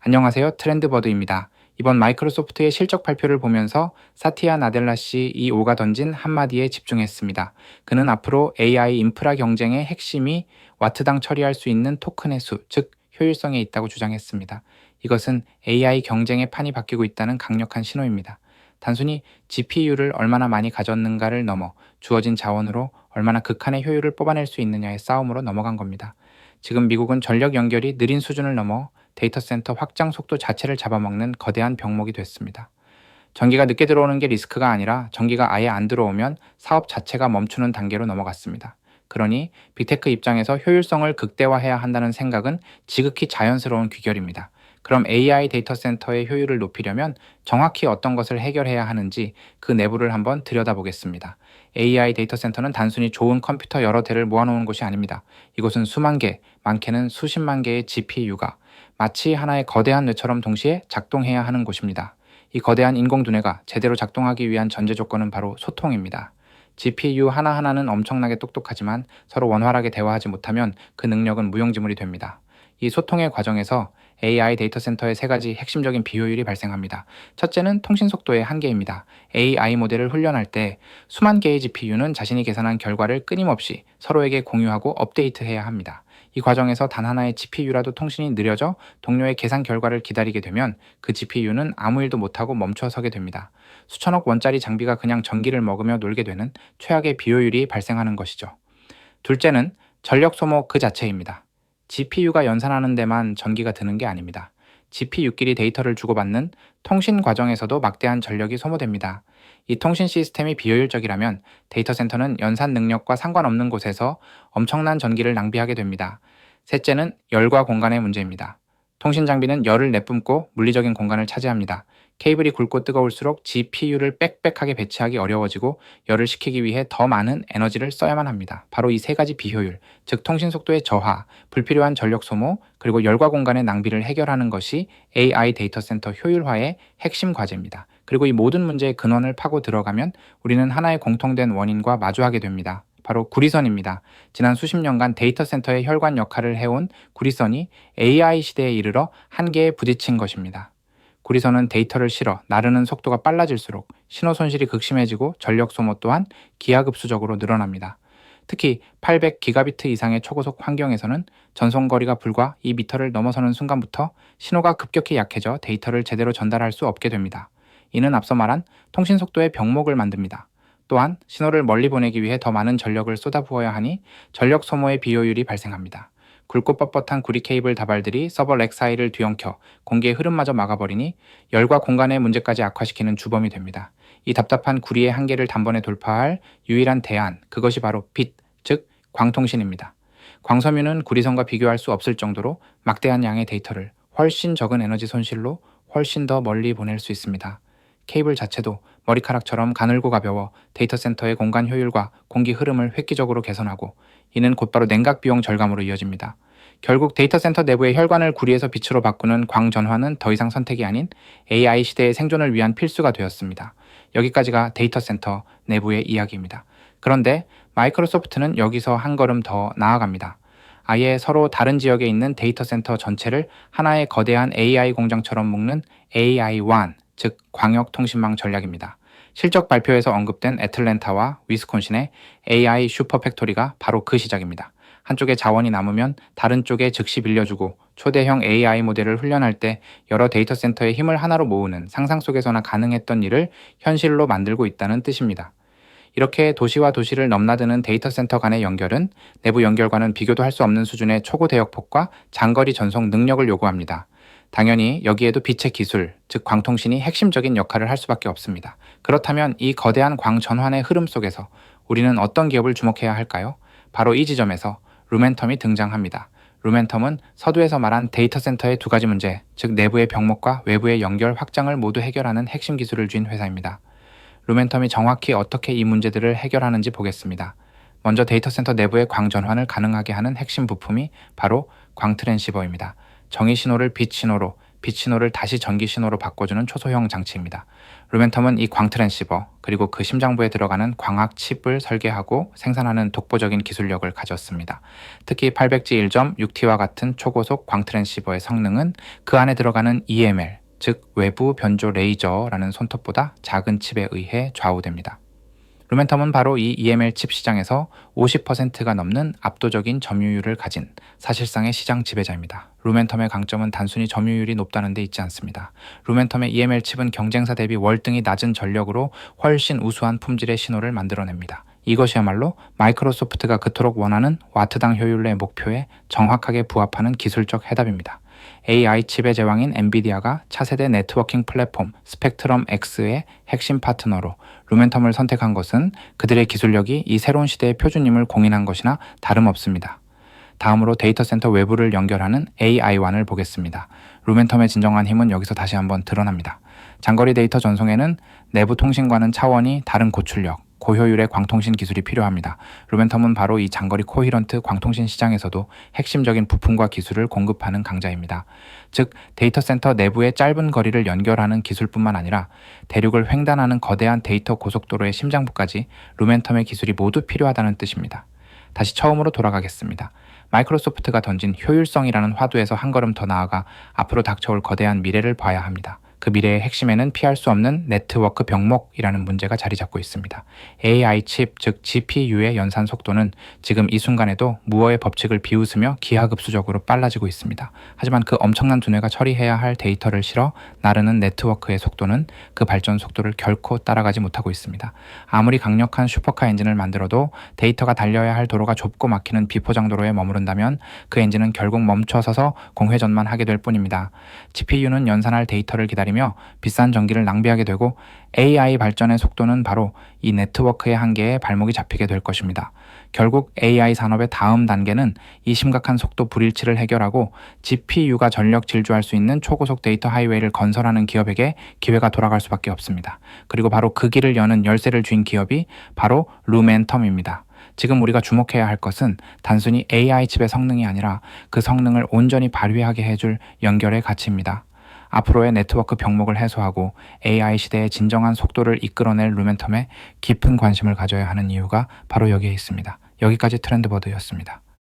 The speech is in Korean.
안녕하세요. 트렌드버드입니다. 이번 마이크로소프트의 실적 발표를 보면서 사티아 나델라 CEO가 던진 한마디에 집중했습니다. 그는 앞으로 AI 인프라 경쟁의 핵심이 와트당 처리할 수 있는 토큰의 수, 즉 효율성에 있다고 주장했습니다. 이것은 AI 경쟁의 판이 바뀌고 있다는 강력한 신호입니다. 단순히 GPU를 얼마나 많이 가졌는가를 넘어 주어진 자원으로 얼마나 극한의 효율을 뽑아낼 수 있느냐의 싸움으로 넘어간 겁니다. 지금 미국은 전력 연결이 느린 수준을 넘어 데이터 센터 확장 속도 자체를 잡아먹는 거대한 병목이 됐습니다. 전기가 늦게 들어오는 게 리스크가 아니라 전기가 아예 안 들어오면 사업 자체가 멈추는 단계로 넘어갔습니다. 그러니 빅테크 입장에서 효율성을 극대화해야 한다는 생각은 지극히 자연스러운 귀결입니다. 그럼 AI 데이터 센터의 효율을 높이려면 정확히 어떤 것을 해결해야 하는지 그 내부를 한번 들여다보겠습니다. AI 데이터 센터는 단순히 좋은 컴퓨터 여러 대를 모아놓은 곳이 아닙니다. 이곳은 수만 개, 많게는 수십만 개의 GPU가 마치 하나의 거대한 뇌처럼 동시에 작동해야 하는 곳입니다. 이 거대한 인공두뇌가 제대로 작동하기 위한 전제 조건은 바로 소통입니다. GPU 하나하나는 엄청나게 똑똑하지만 서로 원활하게 대화하지 못하면 그 능력은 무용지물이 됩니다. 이 소통의 과정에서 AI 데이터 센터의 세 가지 핵심적인 비효율이 발생합니다. 첫째는 통신 속도의 한계입니다. AI 모델을 훈련할 때 수만 개의 GPU는 자신이 계산한 결과를 끊임없이 서로에게 공유하고 업데이트해야 합니다. 이 과정에서 단 하나의 GPU라도 통신이 느려져 동료의 계산 결과를 기다리게 되면 그 GPU는 아무 일도 못하고 멈춰서게 됩니다. 수천억 원짜리 장비가 그냥 전기를 먹으며 놀게 되는 최악의 비효율이 발생하는 것이죠. 둘째는 전력 소모 그 자체입니다. GPU가 연산하는 데만 전기가 드는 게 아닙니다. GPU끼리 데이터를 주고받는 통신 과정에서도 막대한 전력이 소모됩니다. 이 통신 시스템이 비효율적이라면 데이터 센터는 연산 능력과 상관없는 곳에서 엄청난 전기를 낭비하게 됩니다. 셋째는 열과 공간의 문제입니다. 통신 장비는 열을 내뿜고 물리적인 공간을 차지합니다. 케이블이 굵고 뜨거울수록 GPU를 빽빽하게 배치하기 어려워지고 열을 식히기 위해 더 많은 에너지를 써야만 합니다. 바로 이 세 가지 비효율, 즉 통신 속도의 저하, 불필요한 전력 소모, 그리고 열과 공간의 낭비를 해결하는 것이 AI 데이터 센터 효율화의 핵심 과제입니다. 그리고 이 모든 문제의 근원을 파고 들어가면 우리는 하나의 공통된 원인과 마주하게 됩니다. 바로 구리선입니다. 지난 수십 년간 데이터 센터의 혈관 역할을 해온 구리선이 AI 시대에 이르러 한계에 부딪힌 것입니다. 구리선은 데이터를 실어 나르는 속도가 빨라질수록 신호 손실이 극심해지고 전력 소모 또한 기하급수적으로 늘어납니다. 특히 800기가비트 이상의 초고속 환경에서는 전송거리가 불과 2미터를 넘어서는 순간부터 신호가 급격히 약해져 데이터를 제대로 전달할 수 없게 됩니다. 이는 앞서 말한 통신 속도의 병목을 만듭니다. 또한 신호를 멀리 보내기 위해 더 많은 전력을 쏟아부어야 하니 전력 소모의 비효율이 발생합니다. 굵고 뻣뻣한 구리 케이블 다발들이 서버 렉 사이를 뒤엉켜 공기의 흐름마저 막아버리니 열과 공간의 문제까지 악화시키는 주범이 됩니다. 이 답답한 구리의 한계를 단번에 돌파할 유일한 대안, 그것이 바로 빛, 즉 광통신입니다. 광섬유는 구리선과 비교할 수 없을 정도로 막대한 양의 데이터를 훨씬 적은 에너지 손실로 훨씬 더 멀리 보낼 수 있습니다. 케이블 자체도 머리카락처럼 가늘고 가벼워 데이터 센터의 공간 효율과 공기 흐름을 획기적으로 개선하고 이는 곧바로 냉각 비용 절감으로 이어집니다. 결국 데이터 센터 내부의 혈관을 구리에서 빛으로 바꾸는 광전화는 더 이상 선택이 아닌 AI 시대의 생존을 위한 필수가 되었습니다. 여기까지가 데이터 센터 내부의 이야기입니다. 그런데 마이크로소프트는 여기서 한 걸음 더 나아갑니다. 아예 서로 다른 지역에 있는 데이터 센터 전체를 하나의 거대한 AI 공장처럼 묶는 AI-WAN, 즉 광역통신망 전략입니다. 실적 발표에서 언급된 애틀랜타와 위스콘신의 AI 슈퍼팩토리가 바로 그 시작입니다. 한쪽에 자원이 남으면 다른 쪽에 즉시 빌려주고 초대형 AI 모델을 훈련할 때 여러 데이터 센터의 힘을 하나로 모으는 상상 속에서나 가능했던 일을 현실로 만들고 있다는 뜻입니다. 이렇게 도시와 도시를 넘나드는 데이터 센터 간의 연결은 내부 연결과는 비교도 할 수 없는 수준의 초고 대역폭과 장거리 전송 능력을 요구합니다. 당연히 여기에도 빛의 기술, 즉 광통신이 핵심적인 역할을 할 수밖에 없습니다. 그렇다면 이 거대한 광전환의 흐름 속에서 우리는 어떤 기업을 주목해야 할까요? 바로 이 지점에서 루멘텀이 등장합니다. 루멘텀은 서두에서 말한 데이터 센터의 두 가지 문제, 즉 내부의 병목과 외부의 연결 확장을 모두 해결하는 핵심 기술을 쥔 회사입니다. 루멘텀이 정확히 어떻게 이 문제들을 해결하는지 보겠습니다. 먼저 데이터 센터 내부의 광전환을 가능하게 하는 핵심 부품이 바로 광트랜시버입니다. 정의 신호를 빛 신호로, 빛 신호를 다시 전기 신호로 바꿔주는 초소형 장치입니다. 루멘텀은 이 광 트랜시버 그리고 그 심장부에 들어가는 광학 칩을 설계하고 생산하는 독보적인 기술력을 가졌습니다. 특히 800G 1.6T와 같은 초고속 광 트랜시버의 성능은 그 안에 들어가는 EML, 즉 외부 변조 레이저라는 손톱보다 작은 칩에 의해 좌우됩니다. 루멘텀은 바로 이 EML 칩 시장에서 50%가 넘는 압도적인 점유율을 가진 사실상의 시장 지배자입니다. 루멘텀의 강점은 단순히 점유율이 높다는 데 있지 않습니다. 루멘텀의 EML 칩은 경쟁사 대비 월등히 낮은 전력으로 훨씬 우수한 품질의 신호를 만들어냅니다. 이것이야말로 마이크로소프트가 그토록 원하는 와트당 효율 내 목표에 정확하게 부합하는 기술적 해답입니다. AI 칩의 제왕인 엔비디아가 차세대 네트워킹 플랫폼 스펙트럼 X의 핵심 파트너로 루멘텀을 선택한 것은 그들의 기술력이 이 새로운 시대의 표준임을 공인한 것이나 다름없습니다. 다음으로 데이터 센터 외부를 연결하는 AI완을 보겠습니다. 루멘텀의 진정한 힘은 여기서 다시 한번 드러납니다. 장거리 데이터 전송에는 내부 통신과는 차원이 다른 고출력, 고효율의 광통신 기술이 필요합니다. 루멘텀은 바로 이 장거리 코히런트 광통신 시장에서도 핵심적인 부품과 기술을 공급하는 강자입니다. 즉, 데이터 센터 내부의 짧은 거리를 연결하는 기술뿐만 아니라 대륙을 횡단하는 거대한 데이터 고속도로의 심장부까지 루멘텀의 기술이 모두 필요하다는 뜻입니다. 다시 처음으로 돌아가겠습니다. 마이크로소프트가 던진 효율성이라는 화두에서 한 걸음 더 나아가 앞으로 닥쳐올 거대한 미래를 봐야 합니다. 그 미래의 핵심에는 피할 수 없는 네트워크 병목이라는 문제가 자리 잡고 있습니다. AI 칩, 즉 GPU의 연산 속도는 지금 이 순간에도 무어의 법칙을 비웃으며 기하급수적으로 빨라지고 있습니다. 하지만 그 엄청난 두뇌가 처리해야 할 데이터를 실어 나르는 네트워크의 속도는 그 발전 속도를 결코 따라가지 못하고 있습니다. 아무리 강력한 슈퍼카 엔진을 만들어도 데이터가 달려야 할 도로가 좁고 막히는 비포장도로에 머무른다면 그 엔진은 결국 멈춰서서 공회전만 하게 될 뿐입니다. GPU는 연산할 데이터를 기다리며 비싼 전기를 낭비하게 되고 AI 발전의 속도는 바로 이 네트워크의 한계에 발목이 잡히게 될 것입니다. 결국 AI 산업의 다음 단계는 이 심각한 속도 불일치를 해결하고 GPU가 전력 질주할 수 있는 초고속 데이터 하이웨이를 건설하는 기업에게 기회가 돌아갈 수밖에 없습니다. 그리고 바로 그 길을 여는 열쇠를 쥔 기업이 바로 루멘텀입니다. 지금 우리가 주목해야 할 것은 단순히 AI 칩의 성능이 아니라 그 성능을 온전히 발휘하게 해줄 연결의 가치입니다. 앞으로의 네트워크 병목을 해소하고 AI 시대의 진정한 속도를 이끌어낼 루멘텀에 깊은 관심을 가져야 하는 이유가 바로 여기에 있습니다. 여기까지 트렌드버드였습니다.